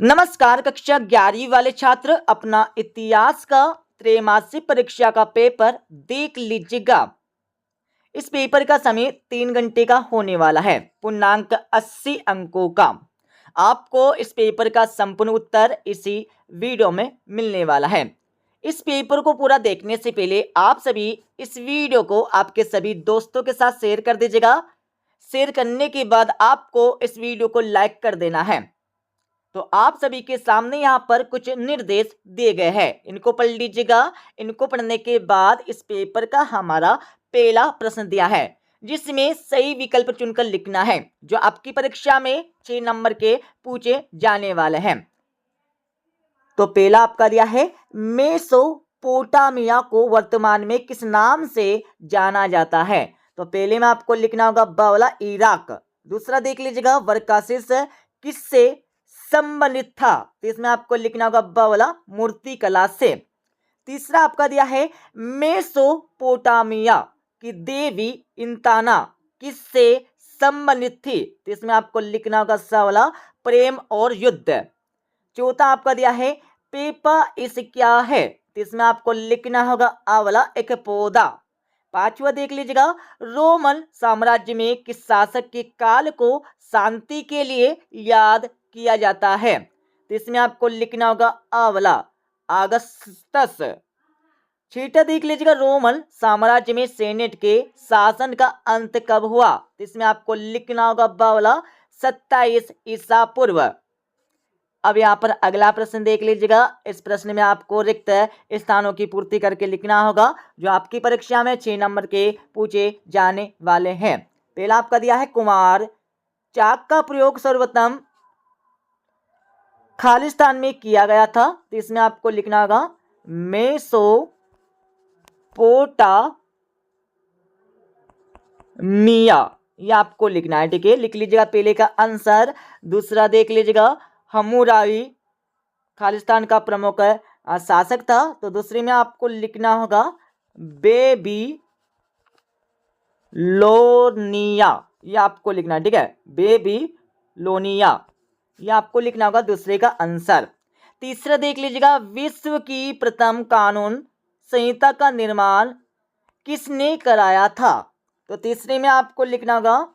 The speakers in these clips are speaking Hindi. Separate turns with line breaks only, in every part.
नमस्कार कक्षा 11वीं वाले छात्र, अपना इतिहास का त्रैमासिक परीक्षा का पेपर देख लीजिएगा। इस पेपर का समय 3 घंटे का होने वाला है, पूर्णांक 80 अंकों का। आपको इस पेपर का संपूर्ण उत्तर इसी वीडियो में मिलने वाला है। इस पेपर को पूरा देखने से पहले आप सभी इस वीडियो को आपके सभी दोस्तों के साथ शेयर कर दीजिएगा। शेयर करने के बाद आपको इस वीडियो को लाइक कर देना है। तो आप सभी के सामने यहाँ पर कुछ निर्देश दिए गए हैं, इनको पढ़ लीजिएगा। इनको पढ़ने के बाद इस पेपर का हमारा पहला प्रश्न दिया है, जिसमें सही विकल्प चुनकर लिखना है, जो आपकी परीक्षा में 6 नंबर के पूछे जाने वाले हैं। तो पहला आपका दिया है, मेसोपोटामिया को वर्तमान में किस नाम से जाना जाता है। तो पहले में आपको लिखना होगा बावला इराक। दूसरा देख लीजिएगा, वर्कासिस किससे संबंधित था। तो इसमें आपको लिखना होगा बावला मूर्ति कला से। तीसरा आपका दिया है, मेसोपोटामिया की देवी इंताना किससे संबंधित थी। तो इसमें आपको लिखना होगा सवाला प्रेम और युद्ध। चौथा आपका दिया है, पेपा इस क्या है। तो इसमें आपको लिखना होगा आंवला एक पौधा। पांचवा देख लीजिएगा, रोमन साम्राज्य में किस शासक के काल को शांति के लिए याद किया जाता है। तो इसमें आपको लिखना होगा आंवला अगस्टस। छठा देख लीजिएगा, रोमन साम्राज्य में सेनेट के शासन का अंत कब हुआ। तो इसमें आपको लिखना होगा बावला 27 ईसा पूर्व। अब यहाँ पर अगला प्रश्न देख लीजिएगा। इस प्रश्न में आपको रिक्त स्थानों की पूर्ति करके लिखना होगा, जो आपकी परीक्षा में 6 नंबर के पूछे जाने वाले हैं। पहला आपका दिया है, कुमार चाक का प्रयोग सर्वप्रथम खालिस्तान में किया गया था। तो इसमें आपको लिखना होगा मेसोपोटामिया, ये आपको लिखना है। ठीक है, लिख लीजिएगा पहले का आंसर। दूसरा देख लीजिएगा, हम्मुराबी खालिस्तान का प्रमुख शासक था। तो दूसरे में आपको लिखना होगा बेबीलोनिया, ये आपको लिखना है। ठीक है, बेबीलोनिया, ये आपको लिखना होगा दूसरे का आंसर। तीसरा देख लीजिएगा, विश्व की प्रथम कानून संहिता का निर्माण किसने कराया था। तो तीसरे में आपको लिखना होगा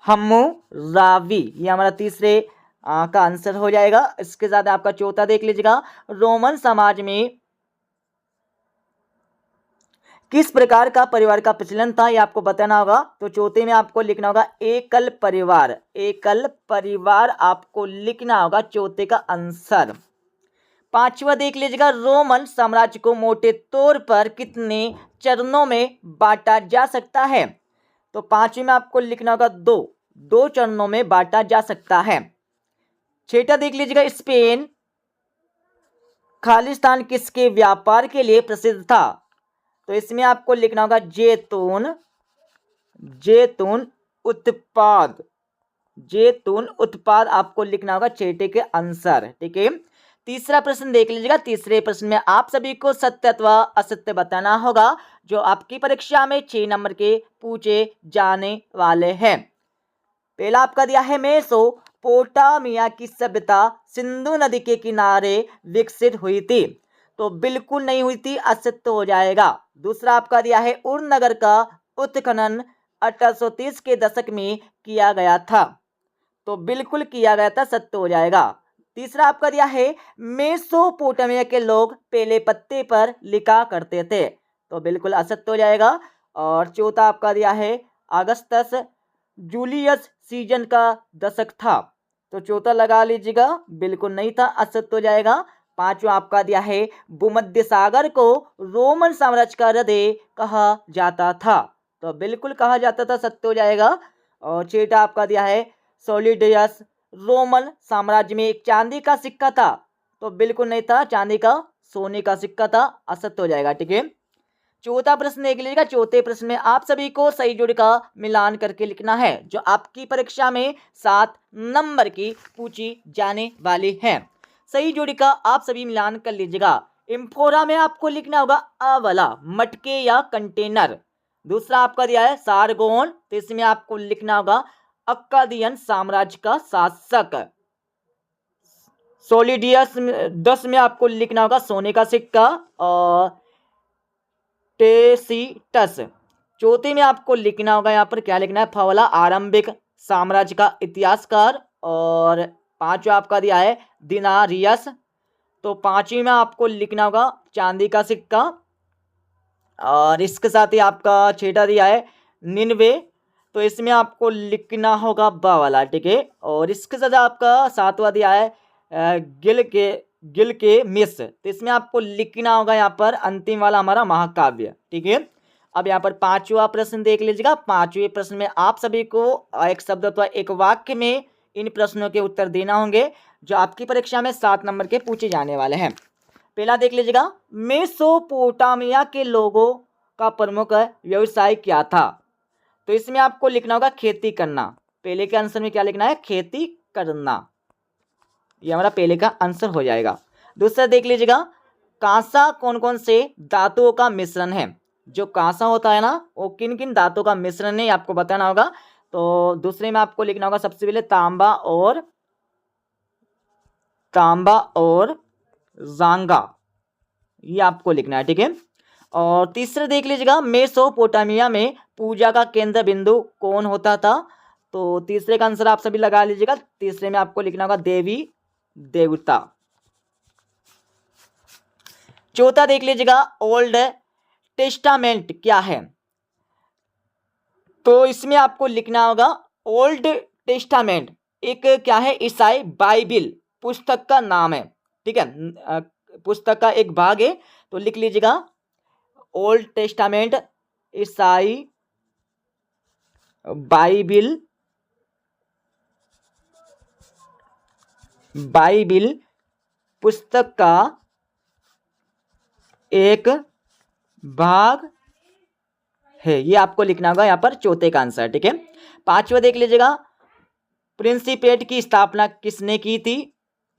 हम्मुराबी, ये हमारा तीसरे का आंसर हो जाएगा। इसके साथ आपका चौथा देख लीजिएगा, रोमन समाज में किस प्रकार का परिवार का प्रचलन था, ये आपको बताना होगा। तो चौथे में आपको लिखना होगा एकल परिवार। एकल परिवार आपको लिखना होगा चौथे का आंसर। पांचवा देख लीजिएगा, रोमन साम्राज्य को मोटे तौर पर कितने चरणों में बांटा जा सकता है। तो पांचवें में आपको लिखना होगा दो चरणों में बांटा जा सकता है। छठा देख लीजिएगा, स्पेन खालिस्तान किसके व्यापार के लिए प्रसिद्ध था। तो इसमें आपको लिखना होगा जैतून उत्पाद आपको लिखना होगा छठे के आंसर। ठीक है, तीसरा प्रश्न देख लीजिएगा। तीसरे प्रश्न में आप सभी को सत्य अथवा असत्य बताना होगा, जो आपकी परीक्षा में 6 नंबर के पूछे जाने वाले हैं। पहला आपका दिया है, मेसोपोटामिया की सभ्यता सिंधु नदी के किनारे विकसित हुई थी। तो बिल्कुल नहीं हुई थी, असत्य हो जाएगा। दूसरा आपका दिया है, उरनगर का उत्खनन 1830 के दशक में किया गया था। तो बिल्कुल किया गया था, सत्य हो जाएगा। तीसरा आपका दिया है, मेसोपोटामिया के लोग पहले पत्ते पर लिखा करते थे। तो बिल्कुल असत्य हो जाएगा। और चौथा आपका दिया है, अगस्तस जूलियस सीजन का दशक था। तो चौथा लगा लीजिएगा, बिल्कुल नहीं था, असत्य हो जाएगा। पांचवा आपका दिया है, भूमध्य सागर को रोमन साम्राज्य का हृदय कहा जाता था। तो बिल्कुल कहा जाता था, सत्य हो जाएगा। और छठा आपका दिया है, सोलिडियस रोमन साम्राज्य में एक चांदी का सिक्का था। तो बिल्कुल नहीं था, चांदी का सोने का सिक्का था, असत्य हो जाएगा। ठीक है, चौथा प्रश्न देख लीजिएगा। चौथे प्रश्न में आप सभी को सही जोड़ी का मिलान करके लिखना है, जो आपकी परीक्षा में 7 नंबर की पूछी जाने वाली है। सही जोड़ी का आप सभी मिलान कर लीजिएगा। इम्फोरा में आपको लिखना होगा अ वाला मटके या कंटेनर। दूसरा आपका दिया है सारगोन, तो इसमें आपको लिखना होगा अक्कादियन साम्राज्य का शासक। सोलिडियस 10 में आपको लिखना होगा सोने का सिक्का और टेसिटस। चौथी में आपको लिखना होगा यहाँ पर क्या लिखना है, फवला आरंभिक साम्राज्य का इतिहासकार। और पांचवा आपका दिया है दिनारियस। तो पांचवी में आपको लिखना होगा चांदी का सिक्का। और इसके साथ ही आपका छठा दिया है निन्वे, तो इसमें आपको लिखना होगा बा वाला, ठीक है। और इसके साथ आपका सातवां दिया है गिल के मिस, तो इसमें आपको लिखना होगा यहाँ पर अंतिम वाला हमारा महाकाव्य, ठीक है। अब यहाँ पर पांचवा प्रश्न देख लीजिएगा। पांचवें प्रश्न में आप सभी को एक शब्द अथवा एक वाक्य में इन प्रश्नों के उत्तर देना होंगे जो आपकी परीक्षा में 7 नंबर के पूछे जाने वाले हैं। पहला देख लीजिएगा, मेसोपोटामिया के लोगों का प्रमुख व्यवसाय क्या था। तो इसमें आपको लिखना होगा खेती करना। पहले के आंसर में क्या लिखना है, खेती करना, ये हमारा पहले का आंसर हो जाएगा। दूसरा देख लीजिएगा, कांसा कौन कौन से धातुओं का मिश्रण है। जो कांसा होता है ना, वो किन किन धातुओं का मिश्रण है आपको बताना होगा। तो दूसरे में आपको लिखना होगा सबसे पहले तांबा और जांगा, ये आपको लिखना है, ठीक है। और तीसरा देख लीजिएगा, मेसोपोटामिया में पूजा का केंद्र बिंदु कौन होता था। तो तीसरे का आंसर आप सभी लगा लीजिएगा। तीसरे में आपको लिखना होगा देवी देवता। चौथा देख लीजिएगा, ओल्ड टेस्टामेंट क्या है। तो इसमें आपको लिखना होगा ओल्ड टेस्टामेंट एक क्या है, ईसाई बाइबिल पुस्तक का नाम है, ठीक है। पुस्तक का एक भाग है, तो लिख लीजिएगा ओल्ड टेस्टामेंट ईसाई बाइबिल पुस्तक का एक भाग है, ये आपको लिखना होगा यहाँ पर चौथे का आंसर, ठीक है। पांचवा देख लीजिएगा, प्रिंसिपेट की स्थापना किसने की थी।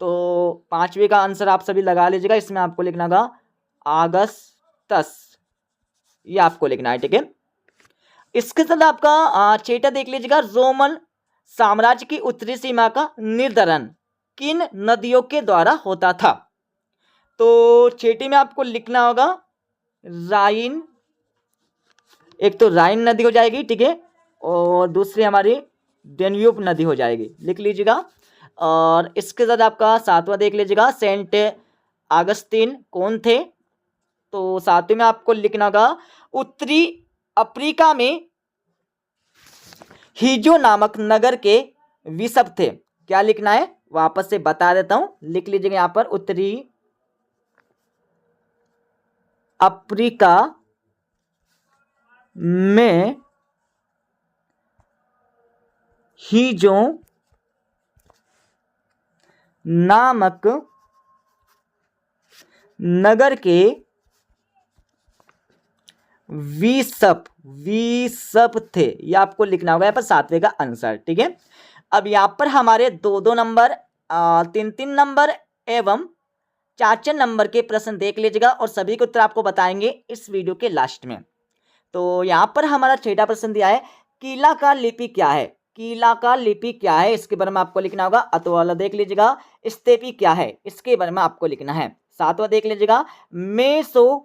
तो पांचवे का आंसर आप सभी लगा लीजिएगा। इसमें आपको लिखना होगा अगस्टस, ये आपको लिखना है, ठीक है। इसके साथ आपका छठा देख लीजिएगा, रोमन साम्राज्य की उत्तरी सीमा का निर्धारण किन नदियों के द्वारा होता था। तो छठी में आपको लिखना होगा राइन, एक तो राइन नदी हो जाएगी, ठीक है, और दूसरी हमारी डेन्यूब नदी हो जाएगी, लिख लीजिएगा। और इसके साथ आपका सातवां देख लीजिएगा, सेंट अगस्तीन कौन थे। तो सातवें में आपको लिखना होगा उत्तरी अफ्रीका में हिजो नामक नगर के बिशप थे। क्या लिखना है, वापस से बता देता हूं, लिख लीजिएगा यहाँ पर उत्तरी अफ्रीका में हिजो नामक नगर के बिशप थे, ये आपको लिखना होगा यहाँ पर सातवें का आंसर, ठीक है। अब यहाँ पर हमारे 2-2 नंबर 3-3 नंबर एवं 4-4 नंबर के प्रश्न देख लीजिएगा और सभी के उत्तर आपको बताएंगे इस वीडियो के लास्ट में। तो यहाँ पर हमारा छठा प्रश्न दिया है, कीलाकार लिपि क्या है। कीलाकार लिपि क्या है, इसके बारे में आपको लिखना होगा। अतवाला देख लीजिएगा, स्तेपी क्या है, इसके बारे में आपको लिखना है। सातवां देख लीजिएगा, मेसोपोटामिया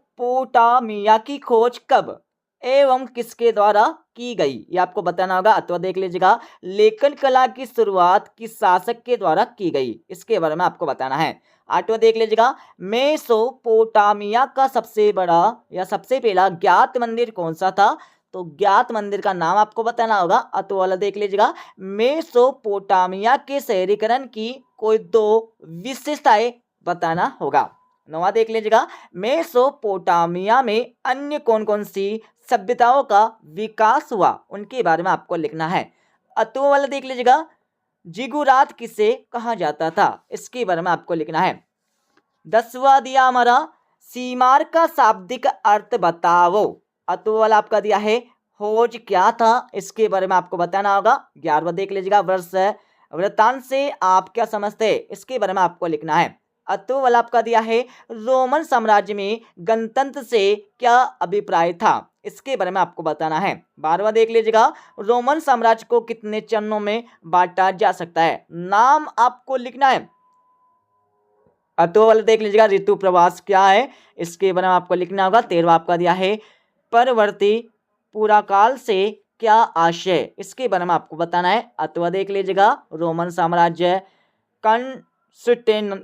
की खोज कब एवं किसके द्वारा की गई, ये आपको बताना होगा। अथवा देख लीजिएगा, लेखन कला की शुरुआत किस शासक के द्वारा की गई, इसके बारे में आपको बताना है। आठवां देख लीजिएगा, मेसोपोटामिया का सबसे बड़ा या सबसे पहला ज्ञात मंदिर कौन सा था। तो ज्ञात मंदिर का नाम आपको बताना होगा। अतवाला देख लीजिएगा, मेसोपोटामिया के शहरीकरण की कोई 2 विशेषताएं बताना होगा। नौवां देख लीजिएगा, मेसोपोटामिया में अन्य कौन कौन सी सभ्यताओं का विकास हुआ, उनके बारे में आपको लिखना है। अतवा वाला देख लीजिएगा, जिगुरात किसे कहा जाता था, इसके बारे में आपको लिखना है। 10वां दिया हमारा, सीमार का शाब्दिक अर्थ बताओ। अतवा वाला आपका दिया है खोज क्या था, इसके बारे में आपको बताना होगा। 11वां देख लीजिएगा, वर्ष वृत्तांत से आप क्या समझते हैं, इसके बारे में आपको लिखना है। अतवा वाला आपका दिया है रोमन साम्राज्य में गणतंत्र से क्या अभिप्राय था, इसके बारे में आपको बताना है। 12वां देख लीजिएगा, रोमन साम्राज्य को कितने चरणों में बांटा जा सकता है, नाम आपको लिखना है। तो वाला देख लीजिएगा, ऋतु प्रवास क्या है, इसके बारे में आपको लिखना होगा। 13वां आपका दिया है परवर्ती पुराकाल से क्या आशय, इसके बारे में आपको बताना है। अथवा देख लीजिएगा, रोमन साम्राज्य कॉन्स्टेंटाइन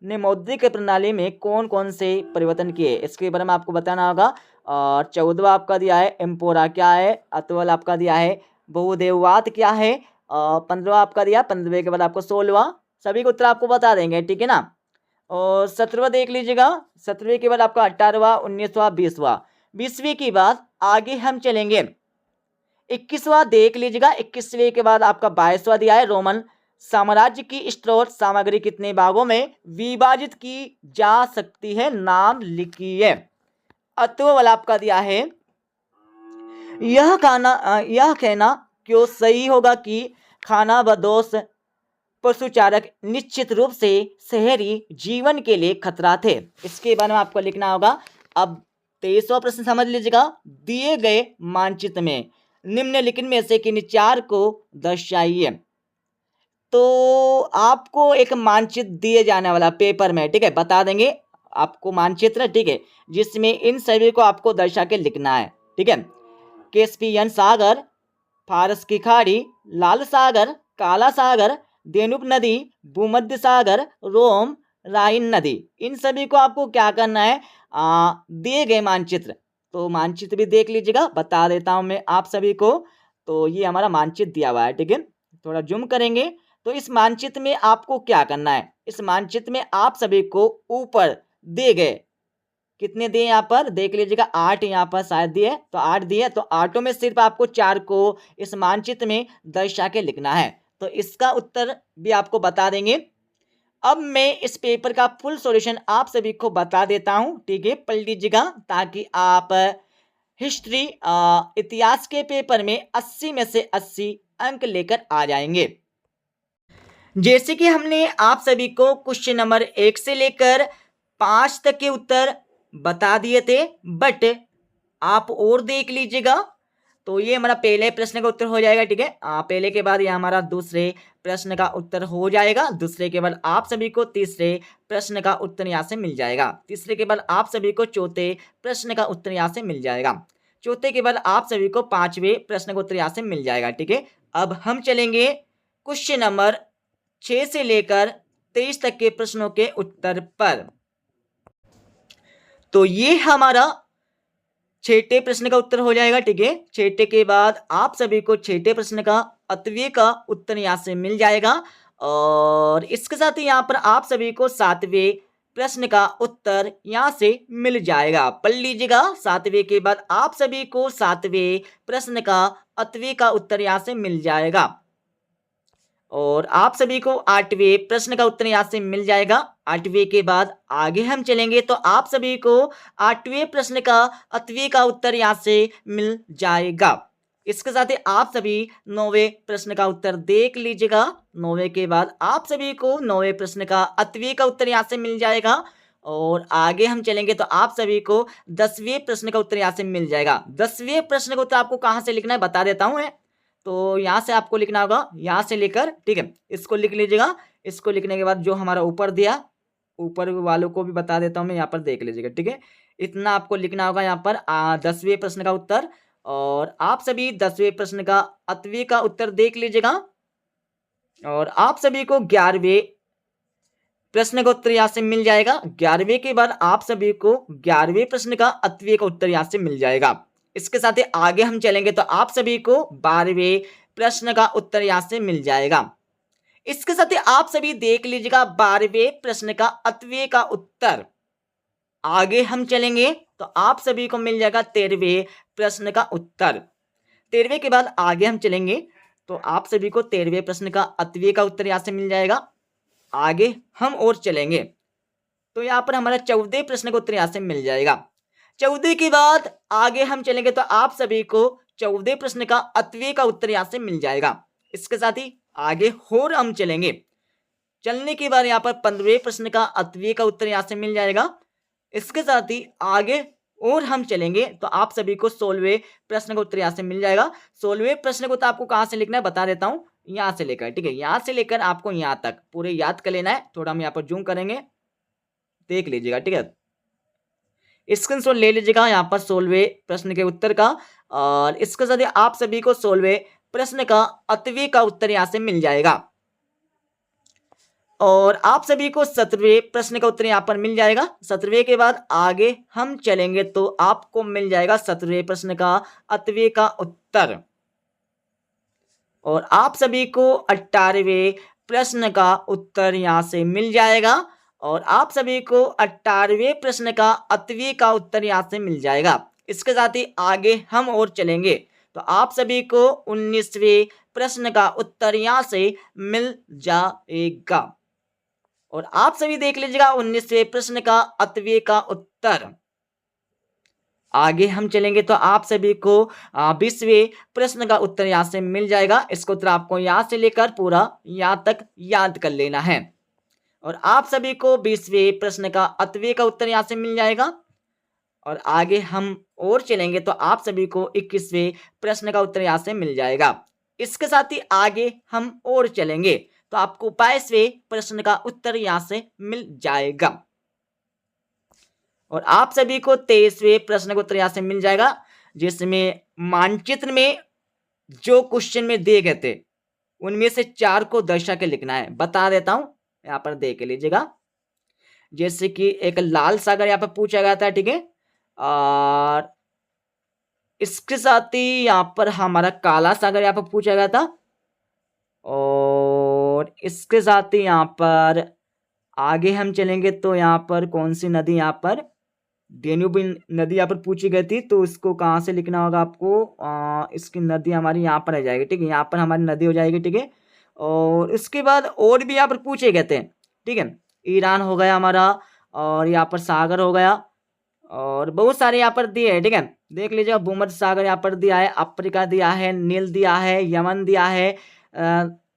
ने मौद्रिक प्रणाली में कौन कौन से परिवर्तन किए, इसके बारे में आपको बताना होगा। और 14वां आपका दिया है एम्पोरा क्या है, अथवा आपका दिया है बहुदेववाद क्या है। 15वां आपका दिया, 15वें के बाद आपको 16वां, सभी को उत्तर आपको बता देंगे, ठीक है ना। और 17वां देख लीजिएगा, 17वें के बाद आपका 18वां, 19वां, 20वां, 20वीं के बाद आगे हम चलेंगे 21वां देख लीजिएगा, 21वें के बाद आपका 22वां दिया है रोमन साम्राज्य की स्रोत सामग्री कितने भागों में विभाजित की जा सकती है, नाम लिखिए। अथवा वाला आपका दिया है यह कहना क्यों सही होगा कि खाना बदोश पशुचारक निश्चित रूप से शहरी जीवन के लिए खतरा थे, इसके बारे में आपको लिखना होगा। अब 23वां प्रश्न समझ लीजिएगा, दिए गए मानचित्र में निम्नलिखित में से किन चार को दर्शाइए। तो आपको एक मानचित्र दिए जाने वाला पेपर में, ठीक है, बता देंगे आपको मानचित्र, ठीक है, जिसमें इन सभी को आपको दर्शा के लिखना है, ठीक है। कैस्पियन सागर, फारस की खाड़ी, लाल सागर, काला सागर, डेन्यूब नदी, भूमध्य सागर, रोम, राइन नदी, इन सभी को आपको क्या करना है, दिए गए मानचित्र, तो मानचित्र भी देख लीजिएगा, बता देता हूं मैं आप सभी को। तो ये हमारा मानचित्र दिया हुआ है, ठीक है, थोड़ा जूम करेंगे तो इस मानचित्र में आपको क्या करना है, इस मानचित्र में आप सभी को ऊपर दिए गए कितने दिए यहाँ पर देख लीजिएगा, 8 यहाँ पर शायद दिए, तो 8 दिए, तो 8 में सिर्फ आपको 4 को इस मानचित्र में दर्शा के लिखना है, तो इसका उत्तर भी आपको बता देंगे। अब मैं इस पेपर का फुल सॉल्यूशन आप सभी को बता देता हूं, ठीक है, पढ़ लीजिएगा ताकि आप हिस्ट्री इतिहास के पेपर में 80 में से 80 अंक लेकर आ जाएंगे। जैसे कि हमने आप सभी को क्वेश्चन नंबर 1 से लेकर 5 तक के उत्तर बता दिए थे, बट आप और देख लीजिएगा, तो ये हमारा पहले प्रश्न का उत्तर हो जाएगा, ठीक है, पहले के बाद ये हमारा दूसरे प्रश्न का उत्तर हो जाएगा, दूसरे के बाद आप सभी को तीसरे प्रश्न का उत्तर यहाँ से मिल जाएगा, तीसरे के बाद आप सभी को चौथे प्रश्न का उत्तर यहाँ से मिल जाएगा, चौथे के बाद आप सभी को 5वें प्रश्न का उत्तर यहाँ से मिल जाएगा, ठीक है। अब हम चलेंगे क्वेश्चन नंबर 6 से लेकर 23 तक के प्रश्नों के उत्तर पर। तो ये हमारा छठे प्रश्न का उत्तर हो जाएगा, ठीक है, छठे के बाद आप सभी को छठे प्रश्न का अतव्य का उत्तर यहाँ से मिल जाएगा, और इसके साथ ही यहाँ पर आप सभी को 7वें प्रश्न का उत्तर यहाँ से मिल जाएगा, पढ़ लीजिएगा। 7वें के बाद आप सभी को 7वें प्रश्न का अतव्य का उत्तर यहाँ से मिल जाएगा, और आप सभी को 8वें प्रश्न का उत्तर यहाँ से मिल जाएगा। 8वें के बाद आगे हम चलेंगे तो आप सभी को 8वें प्रश्न का अतव्य का उत्तर यहाँ से मिल जाएगा। इसके साथ ही आप सभी 9वें प्रश्न का उत्तर देख लीजिएगा। 9वें के बाद आप सभी को 9वें प्रश्न का अतव्य का उत्तर यहाँ से मिल जाएगा, और आगे हम चलेंगे तो आप सभी को 10वें प्रश्न का उत्तर यहाँ से मिल जाएगा। 10वें प्रश्न का उत्तर आपको कहाँ से लिखना है बता देता हूँ मैं, तो यहाँ से आपको लिखना होगा, यहाँ से लेकर, ठीक है, इसको लिख लीजिएगा। इसको लिखने के बाद जो हमारा ऊपर दिया, ऊपर वालों को भी बता देता हूँ मैं, यहाँ पर देख लीजिएगा, ठीक है, इतना आपको लिखना होगा यहाँ पर 10वें प्रश्न का उत्तर, और आप सभी 10वें प्रश्न का अतव्य का उत्तर देख लीजिएगा, और आप सभी को 11वें प्रश्न का उत्तर यहाँ से मिल जाएगा। 11वें के बाद आप सभी को 11वें प्रश्न का अतव्य का उत्तर यहाँ से मिल जाएगा। इसके साथ ही आगे हम चलेंगे तो आप सभी को 12वें प्रश्न का उत्तर यहाँ से मिल जाएगा। इसके साथ ही आप सभी देख लीजिएगा 12वें प्रश्न का अतव्य का उत्तर। आगे हम चलेंगे तो आप सभी को मिल जाएगा 13वें प्रश्न का उत्तर। 13वें के बाद आगे हम चलेंगे तो आप सभी को 13वें प्रश्न का अतव्य का उत्तर यहाँ से मिल जाएगा। आगे हम और चलेंगे तो यहाँ पर हमारा 14वें प्रश्न का उत्तर यहाँ से मिल जाएगा। 14 के बाद आगे हम चलेंगे तो आप सभी को 14वें प्रश्न का अतव्य का उत्तर यहाँ से मिल जाएगा। इसके साथ ही आगे और हम चलेंगे, चलने के बाद यहाँ पर 15वें प्रश्न का अतव्य का उत्तर यहाँ से मिल जाएगा। इसके साथ ही आगे और हम चलेंगे तो आप सभी को 16वें प्रश्न का उत्तर यहाँ से मिल जाएगा। 16वें प्रश्न को तो आपको कहाँ से लिखना है बता देता हूँ, यहाँ से लेकर, ठीक है, यहाँ से लेकर आपको यहाँ तक पूरे याद कर लेना है। थोड़ा हम यहाँ पर जूम करेंगे, देख लीजिएगा, ठीक है। स्क्रीनशॉट ले लीजिएगा यहाँ पर 16वें प्रश्न के उत्तर का, और इसके साथ ही आप सभी को 16वें प्रश्न का अतवे का उत्तर यहाँ से मिल जाएगा, और आप सभी को 17वें प्रश्न का उत्तर यहाँ पर मिल जाएगा। 17वें के बाद आगे हम चलेंगे तो आपको मिल जाएगा 17वें प्रश्न का अतवे का उत्तर, और आप सभी को 18वें प्रश्न का उत्तर यहाँ से मिल जाएगा, और आप सभी को 18वें प्रश्न का अतवे का उत्तर यहाँ से मिल जाएगा। इसके साथ ही आगे हम और चलेंगे तो आप सभी को 19वें प्रश्न का उत्तर यहाँ से मिल जाएगा, और आप सभी देख लीजिएगा 19वें प्रश्न का अतवे का उत्तर। आगे हम चलेंगे तो आप सभी को 20वें प्रश्न का उत्तर यहाँ से मिल जाएगा। इसका उत्तर आपको यहाँ से लेकर पूरा यहाँ तक याद कर लेना है, और आप सभी को 20वें प्रश्न का अतवे का उत्तर यहाँ से मिल जाएगा। और आगे हम और चलेंगे तो आप सभी को 21वें प्रश्न का उत्तर यहाँ से मिल जाएगा। इसके साथ ही आगे हम और चलेंगे तो आपको 22वें प्रश्न का उत्तर यहाँ से मिल जाएगा, और आप सभी को 23वें प्रश्न का उत्तर यहाँ से मिल जाएगा, जिसमें मानचित्र में जो क्वेश्चन में दिए गए थे उनमें से 4 को दर्शा के लिखना है। बता देता हूं, यहाँ पर देख लीजिएगा। जैसे कि एक लाल सागर यहाँ पर पूछा गया था, ठीक है, और इसके साथ ही यहाँ पर हमारा काला सागर यहाँ पर पूछा गया था, और इसके साथ ही यहाँ पर आगे हम चलेंगे तो यहाँ पर कौन सी नदी, यहाँ पर डेन्यूब नदी यहाँ पर पूछी गई थी, तो इसको कहाँ से लिखना होगा आपको, इसकी नदी हमारी यहाँ पर आ जाएगी, ठीक है, यहाँ पर हमारी नदी हो जाएगी, ठीक है। और इसके बाद और भी यहाँ पर पूछे गए थे, ठीक है, ईरान हो गया हमारा, और यहाँ पर सागर हो गया, और बहुत सारे यहाँ पर दिए हैं, ठीक है। देख लीजिएगा, भूमध्य सागर यहाँ पर दिया है, अफ्रीका दिया है, नील दिया है, यमन दिया है,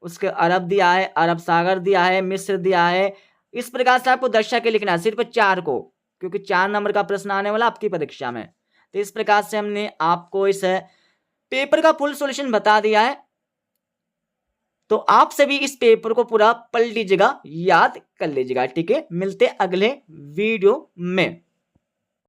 उसके अरब दिया है, अरब सागर दिया है, मिस्र दिया है। इस प्रकार से आपको दर्शा के लिखना है, सिर्फ 4 को, क्योंकि 4 नंबर का प्रश्न आने वाला आपकी परीक्षा में। तो इस प्रकार से हमने आपको इस पेपर का फुल सॉल्यूशन बता दिया है, तो आप सभी इस पेपर को पूरा पढ़ लीजिएगा, याद कर लीजिएगा, ठीक है। मिलते अगले वीडियो में।